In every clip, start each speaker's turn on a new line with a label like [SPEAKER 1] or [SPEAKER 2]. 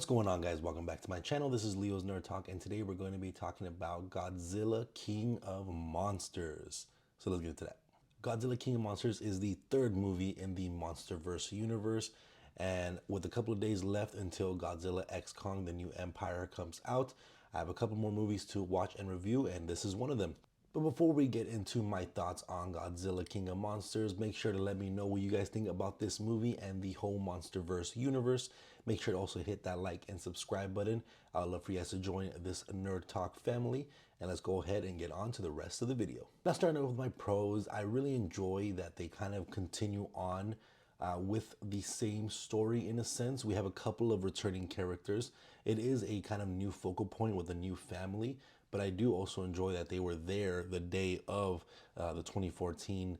[SPEAKER 1] What's going on, guys? Welcome back to my channel. This is Leo's Nerd Talk, and today we're going to be talking about Godzilla King of Monsters. So let's get into that. Godzilla King of Monsters is the third movie in the MonsterVerse universe, and with a couple of days left until Godzilla X Kong: The New Empire comes out, I have a couple more movies to watch and review, and this is one of them. But before we get into my thoughts on Godzilla King of Monsters, make sure to let me know what you guys think about this movie and the whole MonsterVerse universe. Make sure to also hit that like and subscribe button. I'd love for you guys to join this Nerd Talk family. And let's go ahead and get on to the rest of the video. Now, starting out with my pros, I really enjoy that they kind of continue on with the same story in a sense. We have a couple of returning characters. It is a kind of new focal point with a new family, but I do also enjoy that they were there the day of the 2014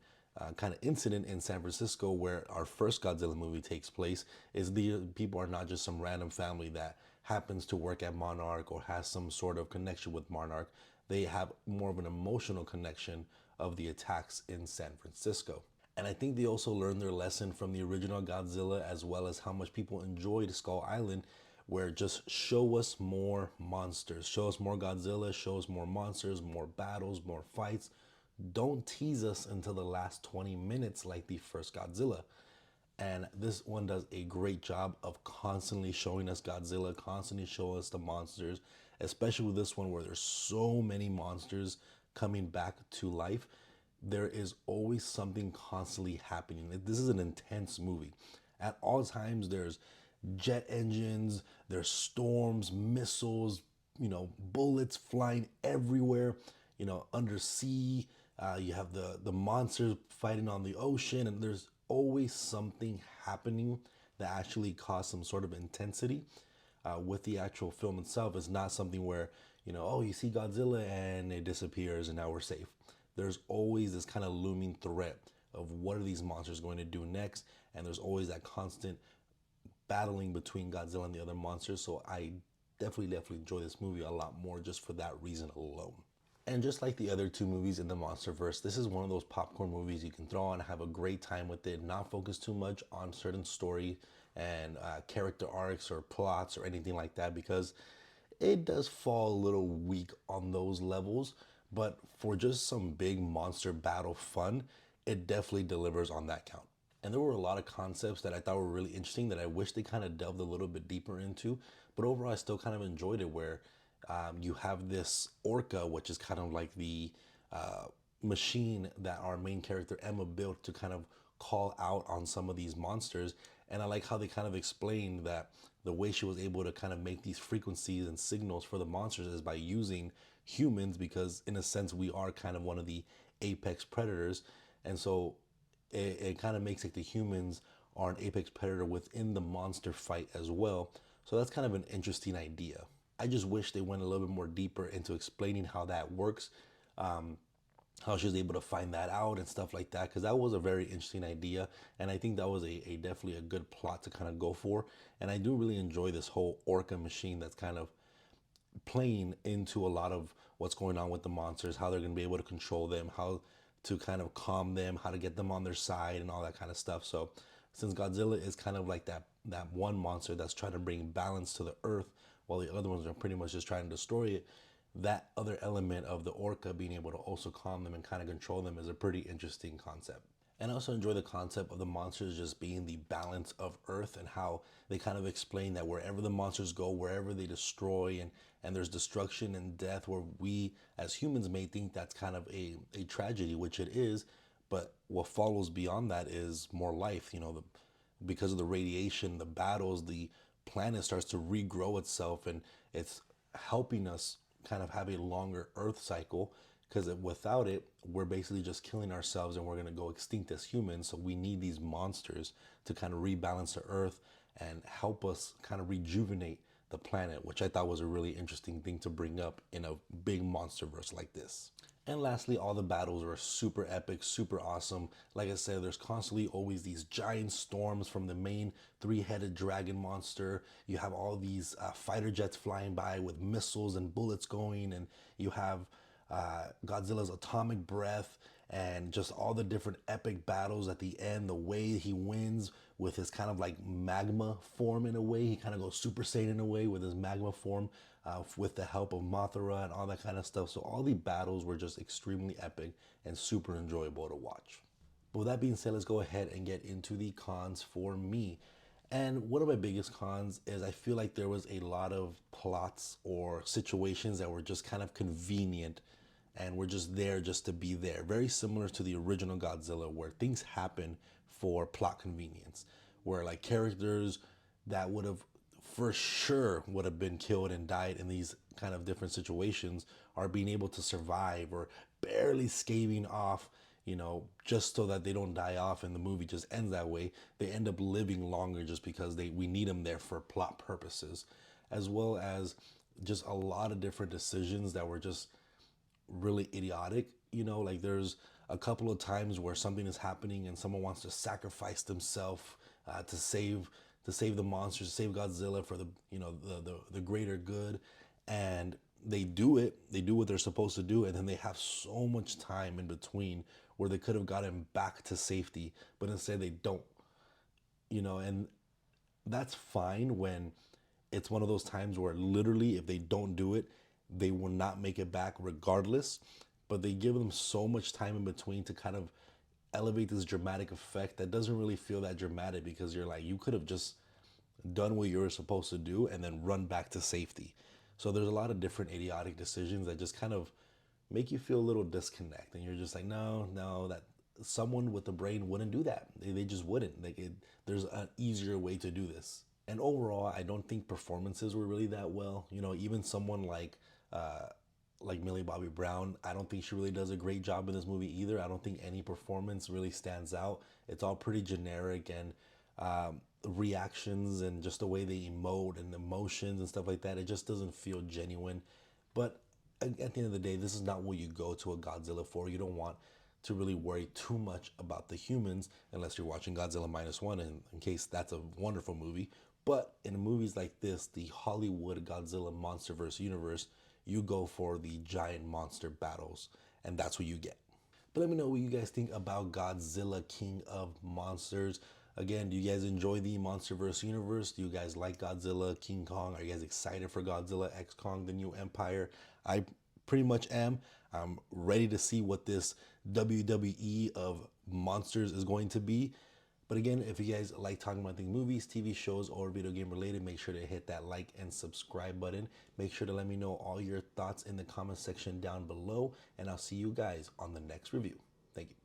[SPEAKER 1] kind of incident in San Francisco where our first Godzilla movie takes place. Is the people are not just some random family that happens to work at Monarch or has some sort of connection with Monarch. They have more of an emotional connection of the attacks in San Francisco. And I think they also learned their lesson from the original Godzilla, as well as how much people enjoyed Skull Island, where just show us more monsters, show us more Godzilla, show us more monsters, more battles, more fights. Don't tease us until the last 20 minutes like the first Godzilla. And this one does a great job of constantly showing us Godzilla, constantly showing us the monsters, especially with this one where there's so many monsters coming back to life. There is always something constantly happening. This is an intense movie. At all times, there's jet engines, there's storms, missiles, bullets flying everywhere, undersea. You have the monsters fighting on the ocean, and there's always something happening that actually causes some sort of intensity with the actual film itself. It's not something where, you see Godzilla and it disappears and now we're safe. There's always this kind of looming threat of what are these monsters going to do next, and there's always that constant battling between Godzilla and the other monsters. So I definitely enjoy this movie a lot more just for that reason alone. And just like the other two movies in the MonsterVerse, this is one of those popcorn movies you can throw on and have a great time with it, not focus too much on certain story and character arcs or plots or anything like that, because it does fall a little weak on those levels. But for just some big monster battle fun, it definitely delivers on that count. And there were a lot of concepts that I thought were really interesting that I wish they kind of delved a little bit deeper into. But overall, I still kind of enjoyed it, where you have this orca, which is kind of like the machine that our main character Emma built to kind of call out on some of these monsters. And I like how they kind of explained that the way she was able to kind of make these frequencies and signals for the monsters is by using humans, because in a sense we are kind of one of the apex predators. And so it kind of makes like the humans are an apex predator within the monster fight as well. So that's kind of an interesting idea. I just wish they went a little bit more deeper into explaining how that works, how she was able to find that out and stuff like that, because that was a very interesting idea, and I think that was a definitely a good plot to kind of go for. And I do really enjoy this whole orca machine that's kind of playing into a lot of what's going on with the monsters, how they're going to be able to control them, how to kind of calm them, how to get them on their side and all that kind of stuff. So since Godzilla is kind of like that one monster that's trying to bring balance to the earth, while the other ones are pretty much just trying to destroy it, that other element of the orca being able to also calm them and kind of control them is a pretty interesting concept. And I also enjoy the concept of the monsters just being the balance of Earth, and how they kind of explain that wherever the monsters go, wherever they destroy, and there's destruction and death, where we as humans may think that's kind of a tragedy, which it is, but what follows beyond that is more life. Because of the radiation, the battles, the planet starts to regrow itself, and it's helping us kind of have a longer Earth cycle, because without it, we're basically just killing ourselves and we're going to go extinct as humans. So we need these monsters to kind of rebalance the Earth and help us kind of rejuvenate the planet, which I thought was a really interesting thing to bring up in a big monsterverse like this. And lastly, all the battles are super epic, super awesome. Like I said, there's constantly always these giant storms from the main three-headed dragon monster. You have all these fighter jets flying by with missiles and bullets going, and you have Godzilla's atomic breath, and just all the different epic battles at the end, the way he wins with his kind of like magma form in a way. He kind of goes Super Saiyan in a way with his magma form, with the help of Mothra and all that kind of stuff. So all the battles were just extremely epic and super enjoyable to watch. But with that being said, let's go ahead and get into the cons for me. And one of my biggest cons is I feel like there was a lot of plots or situations that were just kind of convenient and were just there just to be there. Very similar to the original Godzilla, where things happen for plot convenience, where like characters that would have for sure would have been killed and died in these kind of different situations are being able to survive or barely scaving off, just so that they don't die off and the movie just ends that way. They end up living longer just because we need them there for plot purposes, as well as just a lot of different decisions that were just really idiotic. Like there's a couple of times where something is happening and someone wants to sacrifice themselves to save the monsters, to save Godzilla for the greater good, and they do it. They do what they're supposed to do, and then they have so much time in between where they could have gotten back to safety, but instead they don't. And that's fine when it's one of those times where literally if they don't do it, they will not make it back regardless. But they give them so much time in between to kind of elevate this dramatic effect that doesn't really feel that dramatic, because you're like, you could have just done what you were supposed to do and then run back to safety. So there's a lot of different idiotic decisions that just kind of make you feel a little disconnect, and you're just like, no, no, that someone with a brain wouldn't do that. They just wouldn't. There's an easier way to do this. And overall, I don't think performances were really that well. Even someone like Millie Bobby Brown, I don't think she really does a great job in this movie either. I don't think any performance really stands out. It's all pretty generic, and reactions and just the way they emote and emotions and stuff like that, it just doesn't feel genuine. But at the end of the day, this is not what you go to a Godzilla for. You don't want to really worry too much about the humans unless you're watching Godzilla Minus One, in case that's a wonderful movie. But in movies like this, the Hollywood Godzilla MonsterVerse universe, you go for the giant monster battles, and that's what you get. But let me know what you guys think about Godzilla King of Monsters. Again, do you guys enjoy the MonsterVerse universe? Do you guys like Godzilla, King Kong? Are you guys excited for Godzilla X Kong, the New Empire? I pretty much am. I'm ready to see what this WWE of monsters is going to be. But again, if you guys like talking about things, movies, TV shows, or video game related, make sure to hit that like and subscribe button. Make sure to let me know all your thoughts in the comment section down below, and I'll see you guys on the next review. Thank you.